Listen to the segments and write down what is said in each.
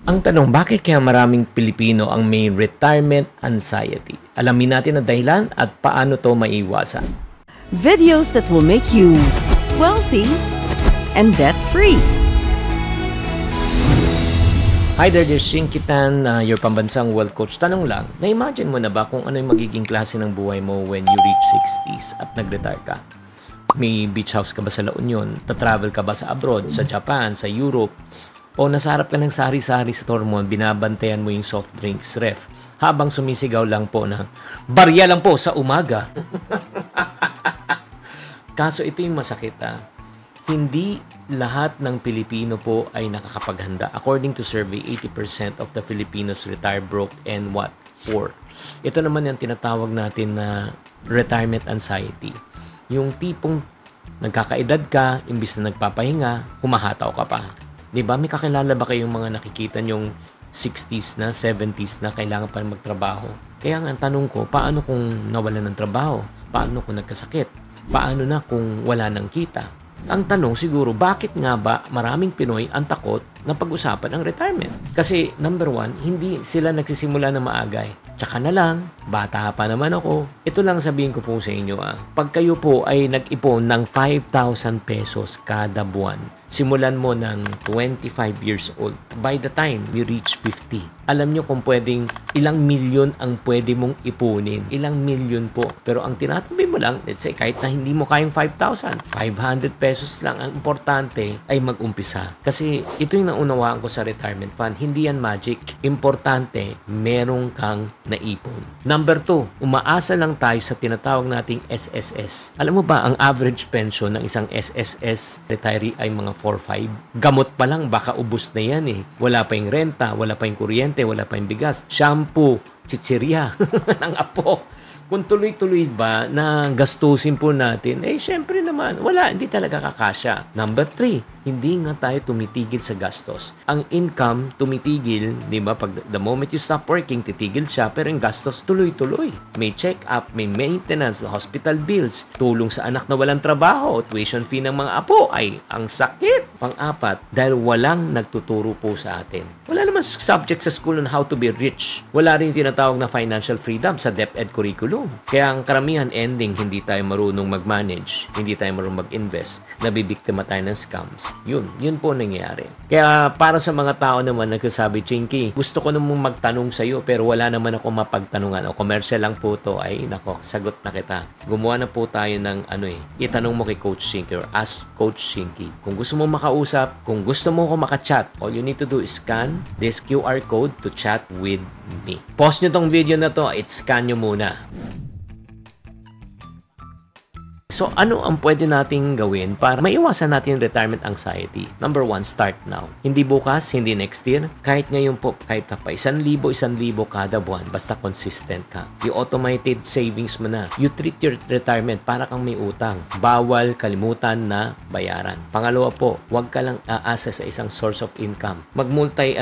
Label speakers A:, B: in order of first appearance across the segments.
A: Ang tanong, bakit kaya maraming Pilipino ang may retirement anxiety? Alamin natin ang dahilan at paano to maiwasan.
B: Videos that will make you wealthy and debt-free.
A: Hi there, this is Shinky Tan, your pambansang wealth coach. Tanong lang, na-imagine mo na ba kung ano yung magiging klase ng buhay mo when you reach 60s at nag-retire ka? May beach house ka ba sa La Union? Ta-travel ka ba sa abroad, sa Japan, sa Europe? O nasa harap ka ng sari-sari store mo, binabantayan mo yung soft drinks ref habang sumisigaw lang po na barya lang po sa umaga. Kaso ito yung masakit Hindi lahat ng Pilipino po ay nakakapaghanda. According to survey, 80% of the Filipinos retire broke and what? Poor. Ito naman yung tinatawag natin na retirement anxiety. Yung tipong nagkakaedad ka, imbis na nagpapahinga, humahataw ka pa. Diba? May kakilala ba kayong mga nakikita nyong 60s na, 70s na kailangan pa magtrabaho? Kaya nga ang tanong ko, paano kung nawalan ng trabaho? Paano kung nagkasakit? Paano na kung wala ng kita? Ang tanong siguro, bakit nga ba maraming Pinoy ang takot na pag-usapan ang retirement? Kasi number one, hindi sila nagsisimula na maagay. Tsaka na lang, bata pa naman ako. Ito lang sabihin ko po sa inyo Pag kayo po ay nag-ipon ng 5,000 pesos kada buwan, simulan mo ng 25 years old. By the time you reach 50, alam nyo kung pwedeng ilang milyon ang pwede mong ipunin. Ilang milyon po. Pero ang tinatabi mo lang, let's say, kahit na hindi mo kayang 5,000, 500 pesos lang. Ang importante ay mag-umpisa. Kasi ito yung naunawaan ko sa retirement fund. Hindi yan magic. Importante, merong kang naipon. Number 2, umaasa lang tayo sa tinatawag nating SSS. Alam mo ba, ang average pension ng isang SSS retiree ay mga 4-5. Gamot pa lang, baka ubos na yan Wala pa yung renta, wala pa yung kuryente, wala pa yung bigas, shampoo, chichirya ng apo. Kung tuloy-tuloy ba na gastusin po natin, syempre naman, hindi talaga kakasya. Number 3, hindi nga tayo tumitigil sa gastos. Ang income tumitigil, di ba? Pag the moment you stop working, titigil siya, pero yung gastos tuloy-tuloy. May check-up, may maintenance, hospital bills, tulong sa anak na walang trabaho, tuition fee ng mga apo, ang sakit. Pang-apat, dahil walang nagtuturo po sa atin. Wala naman subject sa school on how to be rich. Wala rin tinatawag na financial freedom sa DepEd curriculum. Kaya ang karamihan ending, hindi tayo marunong mag-manage, hindi tayo marunong mag-invest, nabibiktima tayo ng scams. Yun po nangyayari. Kaya para sa mga tao naman nagsasabi, Chinky, gusto ko namang magtanong sa iyo pero wala naman ako mapagtanungan. O commercial lang po to, nako, sagot na kita. Gumawa na po tayo ng itanong mo kay Coach Chinky or ask Coach Chinky. Kung gusto mo makausap, kung gusto mo ko makachat, all you need to do is scan this QR code to chat with me. Pause nyo tong video na to, scan nyo muna. So, ano ang pwede nating gawin para maiwasan natin retirement anxiety? Number 1, start now. Hindi bukas, hindi next year. Kahit ngayon po, kahit pa 1,000, 1,000 kada buwan, basta consistent ka. Yung automated savings mo na. You treat your retirement para kang may utang. Bawal kalimutan na bayaran. Pangalawa po, huwag ka lang aasa sa isang source of income. Mag-multi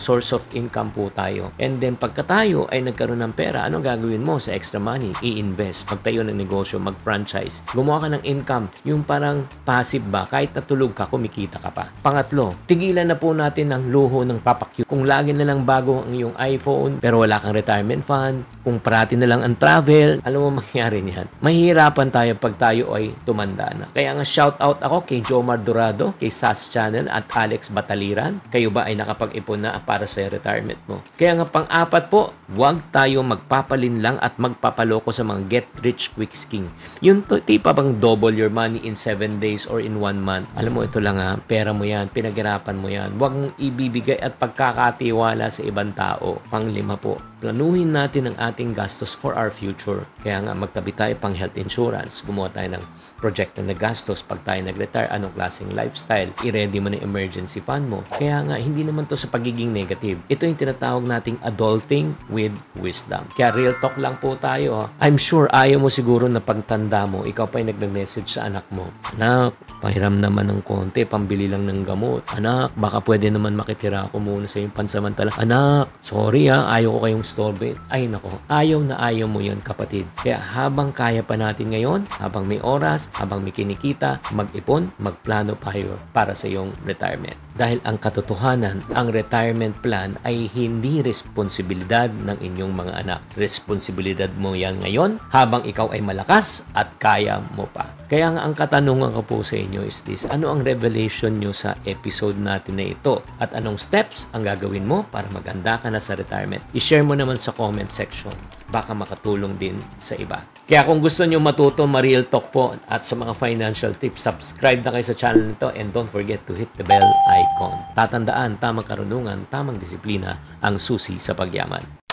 A: source of income po tayo. And then, pagka tayo ay nagkaroon ng pera, anong gagawin mo sa extra money? I-invest. Magtayo ng negosyo, mag-franchise. Gumawa ka ng income, yung parang passive ba, kahit natulog ka, kumikita ka pa. Pangatlo, tigilan na po natin ang luho ng papakyu. Kung lagi na lang bago ang iyong iPhone, pero wala kang retirement fund, kung parati na lang ang travel, alam mo mangyari niyan. Mahihirapan tayo pag tayo ay tumanda na. Kaya nga shout out ako kay Jomar Dorado, kay SAS Channel at Alex Bataliran. Kayo ba ay nakapag-ipon na para sa retirement mo? Kaya nga pang-apat po, huwag tayo magpapalin lang at magpapaloko sa mga get rich quick scheme. Yun pa bang double your money in 7 days or in 1 month? Alam mo, ito lang pera mo yan, pinaghirapan mo yan. Huwag mong ibibigay at pagkakatiwala sa ibang tao. Pang-5 po, planuhin natin ang ating gastos for our future. Kaya nga, magtabi tayo pang health insurance. Gumawa tayo ng projected na gastos pag tayo nag-retire, anong klaseng lifestyle. I-ready mo na emergency fund mo. Kaya nga, hindi naman to sa pagiging negative. Ito yung tinatawag nating adulting with wisdom. Kaya real talk lang po tayo. I'm sure ayaw mo siguro na pagtanda mo, ikaw pa yung nagme-message sa anak mo. Anak, pahiram naman ng konti, pambili lang ng gamot. Anak, baka pwede naman makitira ako muna sa iyong pansamantala. Anak, sorry ayaw ko kayong installment, ay nako, ayaw na ayaw mo yan kapatid. Kaya habang kaya pa natin ngayon, habang may oras, habang may kinikita, mag-ipon, magplano tayo para sa iyong retirement. Dahil ang katotohanan, ang retirement plan ay hindi responsibilidad ng inyong mga anak. Responsibilidad mo yan ngayon habang ikaw ay malakas at kaya mo pa. Kaya nga ang katanungan ko po sa inyo is this: ano ang revelation nyo sa episode natin na ito? At anong steps ang gagawin mo para maganda ka na sa retirement? I-share mo naman sa comment section. Baka makatulong din sa iba. Kaya kung gusto nyo matuto, ma-real talk po at sa mga financial tips, subscribe na kayo sa channel nito and don't forget to hit the bell icon. Tatandaan, tamang karunungan, tamang disiplina ang susi sa pagyaman.